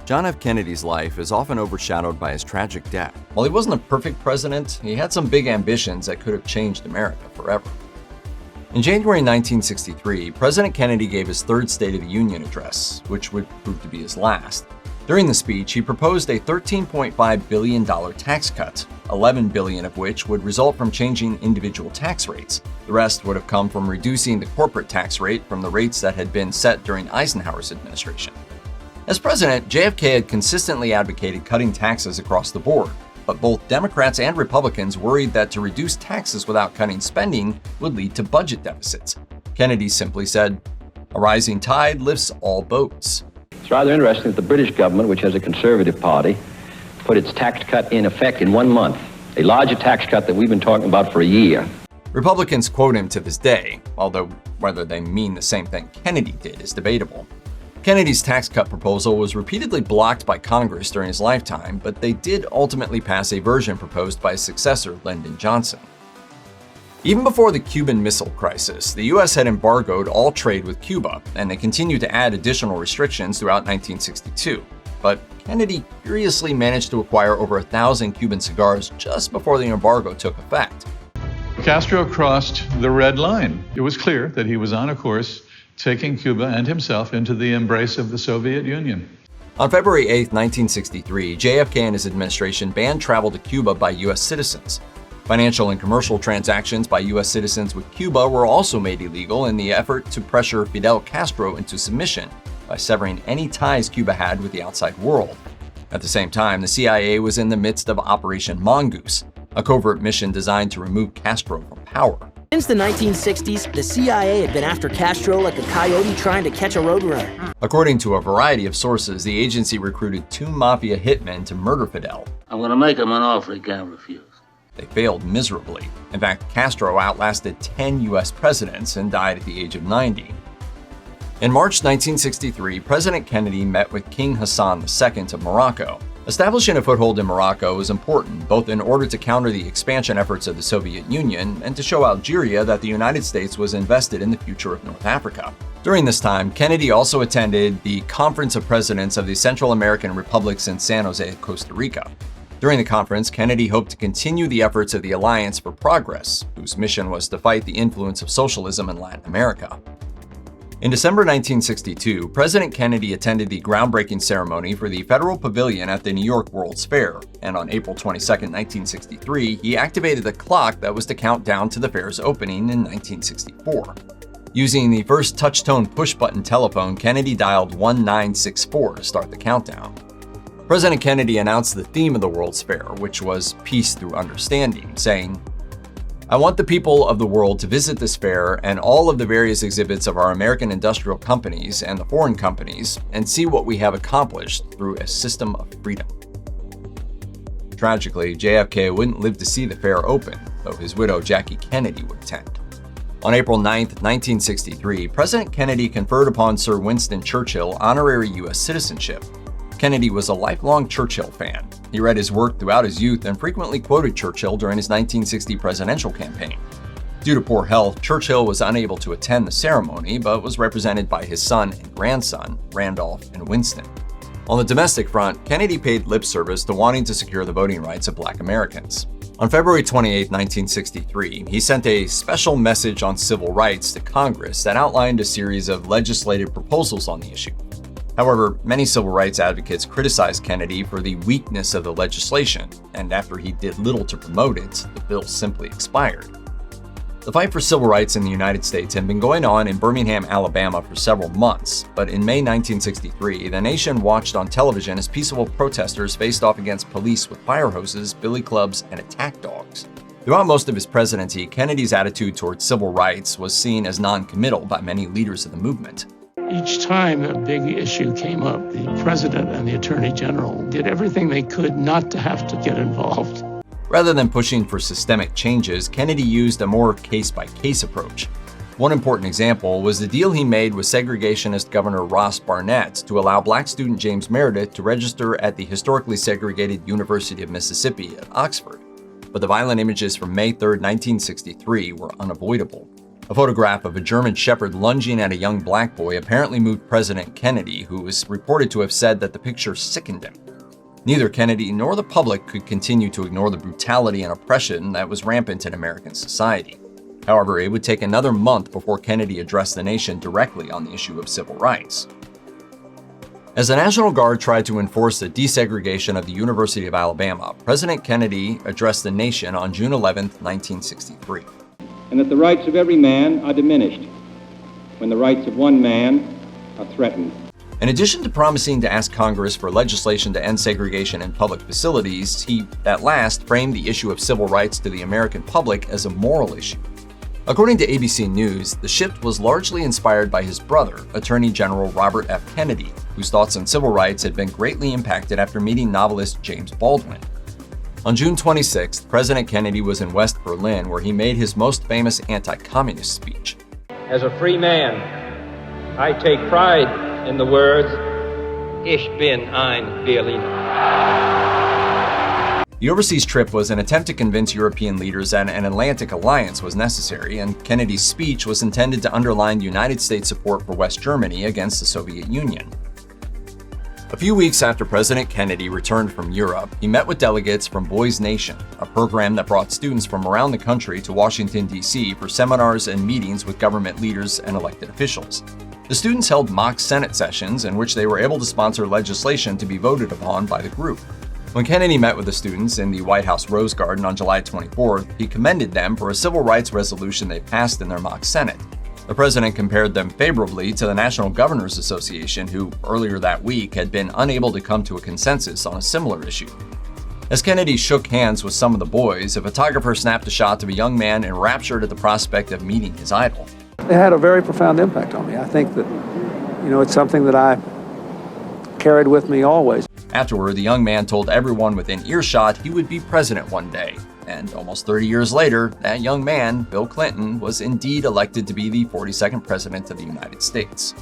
John F. Kennedy's life is often overshadowed by his tragic death. While he wasn't a perfect president, he had some big ambitions that could have changed America forever. In January 1963, President Kennedy gave his third State of the Union address, which would prove to be his last. During the speech, he proposed a $13.5 billion tax cut, $11 billion of which would result from changing individual tax rates. The rest would have come from reducing the corporate tax rate from the rates that had been set during Eisenhower's administration. As president, JFK had consistently advocated cutting taxes across the board, but both Democrats and Republicans worried that to reduce taxes without cutting spending would lead to budget deficits. Kennedy simply said, "A rising tide lifts all boats." It's rather interesting that the British government, which has a conservative party, put its tax cut in effect in 1 month, a larger tax cut that we've been talking about for a year. Republicans quote him to this day, although whether they mean the same thing Kennedy did is debatable. Kennedy's tax cut proposal was repeatedly blocked by Congress during his lifetime, but they did ultimately pass a version proposed by his successor, Lyndon Johnson. Even before the Cuban Missile Crisis, the U.S. had embargoed all trade with Cuba, and they continued to add additional restrictions throughout 1962. But Kennedy curiously managed to acquire over 1,000 Cuban cigars just before the embargo took effect. Castro crossed the red line. It was clear that he was on a course taking Cuba and himself into the embrace of the Soviet Union. On February 8, 1963, JFK and his administration banned travel to Cuba by U.S. citizens. Financial and commercial transactions by U.S. citizens with Cuba were also made illegal in the effort to pressure Fidel Castro into submission by severing any ties Cuba had with the outside world. At the same time, the CIA was in the midst of Operation Mongoose, a covert mission designed to remove Castro from power. Since the 1960s, the CIA had been after Castro like a coyote trying to catch a roadrunner. According to a variety of sources, the agency recruited 2 mafia hitmen to murder Fidel. I'm gonna make him an offer he can't refuse. They failed miserably. In fact, Castro outlasted 10 U.S. presidents and died at the age of 90. In March 1963, President Kennedy met with King Hassan II of Morocco. Establishing a foothold in Morocco was important, both in order to counter the expansion efforts of the Soviet Union and to show Algeria that the United States was invested in the future of North Africa. During this time, Kennedy also attended the Conference of Presidents of the Central American Republics in San Jose, Costa Rica. During the conference, Kennedy hoped to continue the efforts of the Alliance for Progress, whose mission was to fight the influence of socialism in Latin America. In December 1962, President Kennedy attended the groundbreaking ceremony for the Federal Pavilion at the New York World's Fair, and on April 22, 1963, he activated the clock that was to count down to the fair's opening in 1964. Using the first touch-tone push-button telephone, Kennedy dialed 1964 to start the countdown. President Kennedy announced the theme of the World's Fair, which was Peace Through Understanding, saying, "I want the people of the world to visit this fair and all of the various exhibits of our American industrial companies and the foreign companies and see what we have accomplished through a system of freedom." Tragically, JFK wouldn't live to see the fair open, though his widow Jackie Kennedy would attend. On April 9, 1963, President Kennedy conferred upon Sir Winston Churchill honorary U.S. citizenship. Kennedy was a lifelong Churchill fan. He read his work throughout his youth and frequently quoted Churchill during his 1960 presidential campaign. Due to poor health, Churchill was unable to attend the ceremony, but was represented by his son and grandson, Randolph and Winston. On the domestic front, Kennedy paid lip service to wanting to secure the voting rights of Black Americans. On February 28, 1963, he sent a special message on civil rights to Congress that outlined a series of legislative proposals on the issue. However, many civil rights advocates criticized Kennedy for the weakness of the legislation, and after he did little to promote it, the bill simply expired. The fight for civil rights in the United States had been going on in Birmingham, Alabama for several months, but in May 1963, the nation watched on television as peaceful protesters faced off against police with fire hoses, billy clubs, and attack dogs. Throughout most of his presidency, Kennedy's attitude towards civil rights was seen as non-committal by many leaders of the movement. Each time a big issue came up, the president and the attorney general did everything they could not to have to get involved. Rather than pushing for systemic changes, Kennedy used a more case-by-case approach. One important example was the deal he made with segregationist Governor Ross Barnett to allow Black student James Meredith to register at the historically segregated University of Mississippi at Oxford. But the violent images from May 3, 1963 were unavoidable. A photograph of a German shepherd lunging at a young black boy apparently moved President Kennedy, who was reported to have said that the picture sickened him. Neither Kennedy nor the public could continue to ignore the brutality and oppression that was rampant in American society. However, it would take another month before Kennedy addressed the nation directly on the issue of civil rights. As the National Guard tried to enforce the desegregation of the University of Alabama, President Kennedy addressed the nation on June 11, 1963. And that the rights of every man are diminished when the rights of one man are threatened. In addition to promising to ask Congress for legislation to end segregation in public facilities, he, at last, framed the issue of civil rights to the American public as a moral issue. According to ABC News, the shift was largely inspired by his brother, Attorney General Robert F. Kennedy, whose thoughts on civil rights had been greatly impacted after meeting novelist James Baldwin. On June 26th, President Kennedy was in West Berlin, where he made his most famous anti-communist speech. As a free man, I take pride in the words, Ich bin ein Berliner. The overseas trip was an attempt to convince European leaders that an Atlantic alliance was necessary, and Kennedy's speech was intended to underline the United States' support for West Germany against the Soviet Union. A few weeks after President Kennedy returned from Europe, he met with delegates from Boys Nation, a program that brought students from around the country to Washington, D.C. for seminars and meetings with government leaders and elected officials. The students held mock Senate sessions in which they were able to sponsor legislation to be voted upon by the group. When Kennedy met with the students in the White House Rose Garden on July 24th, he commended them for a civil rights resolution they passed in their mock Senate. The president compared them favorably to the National Governors Association, who earlier that week had been unable to come to a consensus on a similar issue. As Kennedy shook hands with some of the boys, a photographer snapped a shot of a young man enraptured at the prospect of meeting his idol. It had a very profound impact on me. I think that, it's something that I carried with me always. Afterward, the young man told everyone within earshot he would be president one day. And almost 30 years later, that young man, Bill Clinton, was indeed elected to be the 42nd president of the United States.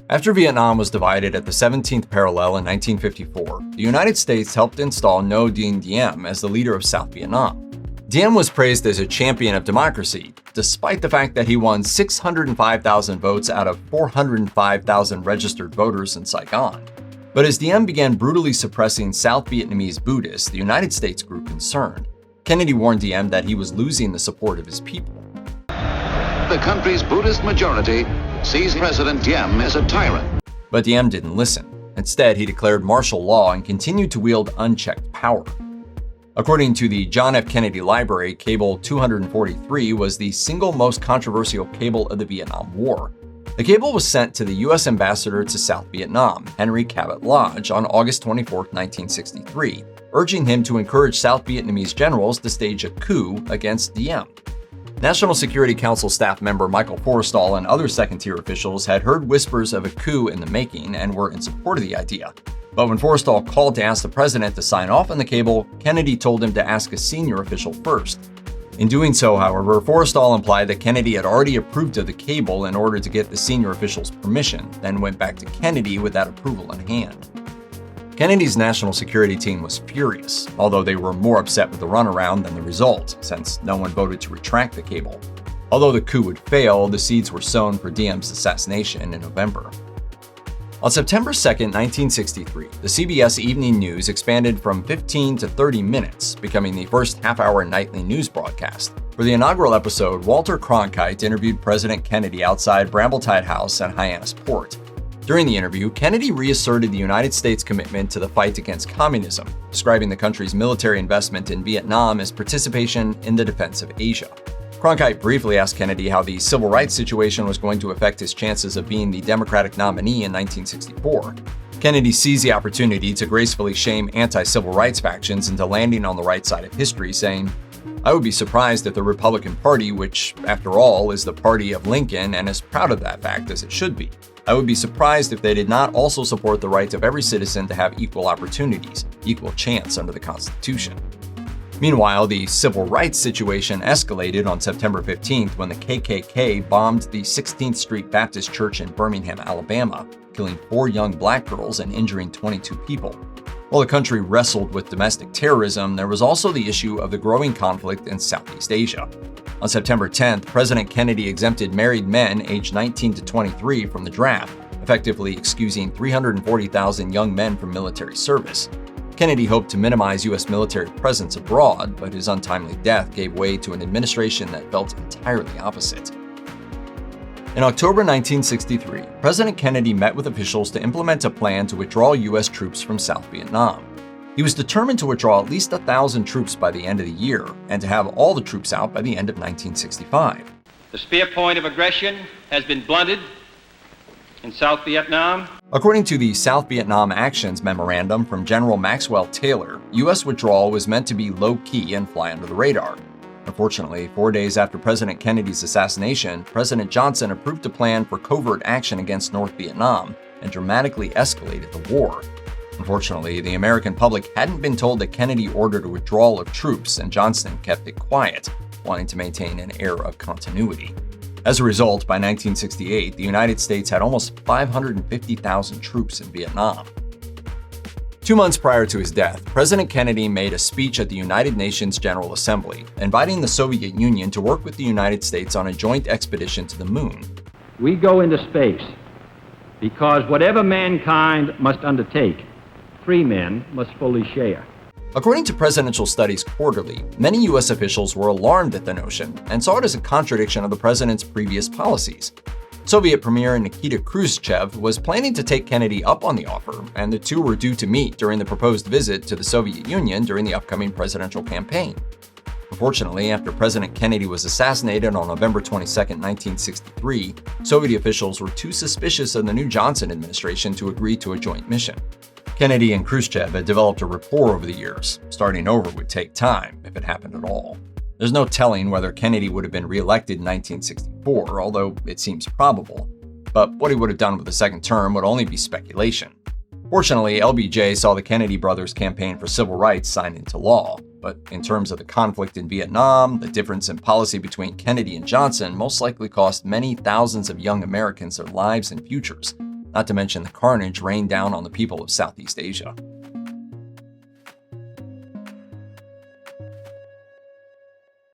After Vietnam was divided at the 17th parallel in 1954, the United States helped install Ngo Dinh Diem as the leader of South Vietnam. Diem was praised as a champion of democracy, despite the fact that he won 605,000 votes out of 405,000 registered voters in Saigon. But as Diem began brutally suppressing South Vietnamese Buddhists, the United States grew concerned. Kennedy warned Diem that he was losing the support of his people. The country's Buddhist majority sees President Diem as a tyrant. But Diem didn't listen. Instead, he declared martial law and continued to wield unchecked power. According to the John F. Kennedy Library, Cable 243 was the single most controversial cable of the Vietnam War. The cable was sent to the U.S. ambassador to South Vietnam, Henry Cabot Lodge, on August 24, 1963, urging him to encourage South Vietnamese generals to stage a coup against Diem. National Security Council staff member Michael Forrestal and other second-tier officials had heard whispers of a coup in the making and were in support of the idea. But when Forrestal called to ask the president to sign off on the cable, Kennedy told him to ask a senior official first. In doing so, however, Forrestal implied that Kennedy had already approved of the cable in order to get the senior official's permission, then went back to Kennedy with that approval in hand. Kennedy's national security team was furious, although they were more upset with the runaround than the result, since no one voted to retract the cable. Although the coup would fail, the seeds were sown for Diem's assassination in November. On September 2, 1963, the CBS Evening News expanded from 15 to 30 minutes, becoming the first half-hour nightly news broadcast. For the inaugural episode, Walter Cronkite interviewed President Kennedy outside Brambletide House at Hyannisport. During the interview, Kennedy reasserted the United States' commitment to the fight against communism, describing the country's military investment in Vietnam as participation in the defense of Asia. Cronkite briefly asked Kennedy how the civil rights situation was going to affect his chances of being the Democratic nominee in 1964. Kennedy seized the opportunity to gracefully shame anti-civil rights factions into landing on the right side of history, saying, "I would be surprised if the Republican Party, which, after all, is the party of Lincoln and is proud of that fact as it should be, I would be surprised if they did not also support the right of every citizen to have equal opportunities, equal chance under the Constitution." Meanwhile, the civil rights situation escalated on September 15th when the KKK bombed the 16th Street Baptist Church in Birmingham, Alabama, killing 4 young black girls and injuring 22 people. While the country wrestled with domestic terrorism, there was also the issue of the growing conflict in Southeast Asia. On September 10th, President Kennedy exempted married men aged 19 to 23 from the draft, effectively excusing 340,000 young men from military service. Kennedy hoped to minimize U.S. military presence abroad, but his untimely death gave way to an administration that felt entirely opposite. In October 1963, President Kennedy met with officials to implement a plan to withdraw U.S. troops from South Vietnam. He was determined to withdraw at least 1,000 troops by the end of the year, and to have all the troops out by the end of 1965. The spear point of aggression has been blunted in South Vietnam. According to the South Vietnam Actions Memorandum from General Maxwell Taylor, U.S. withdrawal was meant to be low-key and fly under the radar. Unfortunately, 4 days after President Kennedy's assassination, President Johnson approved a plan for covert action against North Vietnam and dramatically escalated the war. Unfortunately, the American public hadn't been told that Kennedy ordered a withdrawal of troops, and Johnson kept it quiet, wanting to maintain an air of continuity. As a result, by 1968, the United States had almost 550,000 troops in Vietnam. 2 months prior to his death, President Kennedy made a speech at the United Nations General Assembly, inviting the Soviet Union to work with the United States on a joint expedition to the moon. We go into space because whatever mankind must undertake, free men must fully share. According to Presidential Studies Quarterly, many U.S. officials were alarmed at the notion and saw it as a contradiction of the president's previous policies. Soviet Premier Nikita Khrushchev was planning to take Kennedy up on the offer, and the two were due to meet during the proposed visit to the Soviet Union during the upcoming presidential campaign. Unfortunately, after President Kennedy was assassinated on November 22, 1963, Soviet officials were too suspicious of the new Johnson administration to agree to a joint mission. Kennedy and Khrushchev had developed a rapport over the years. Starting over would take time, if it happened at all. There's no telling whether Kennedy would have been re-elected in 1964, although it seems probable. But what he would have done with a second term would only be speculation. Fortunately, LBJ saw the Kennedy brothers' campaign for civil rights signed into law. But in terms of the conflict in Vietnam, the difference in policy between Kennedy and Johnson most likely cost many thousands of young Americans their lives and futures, not to mention the carnage rained down on the people of Southeast Asia.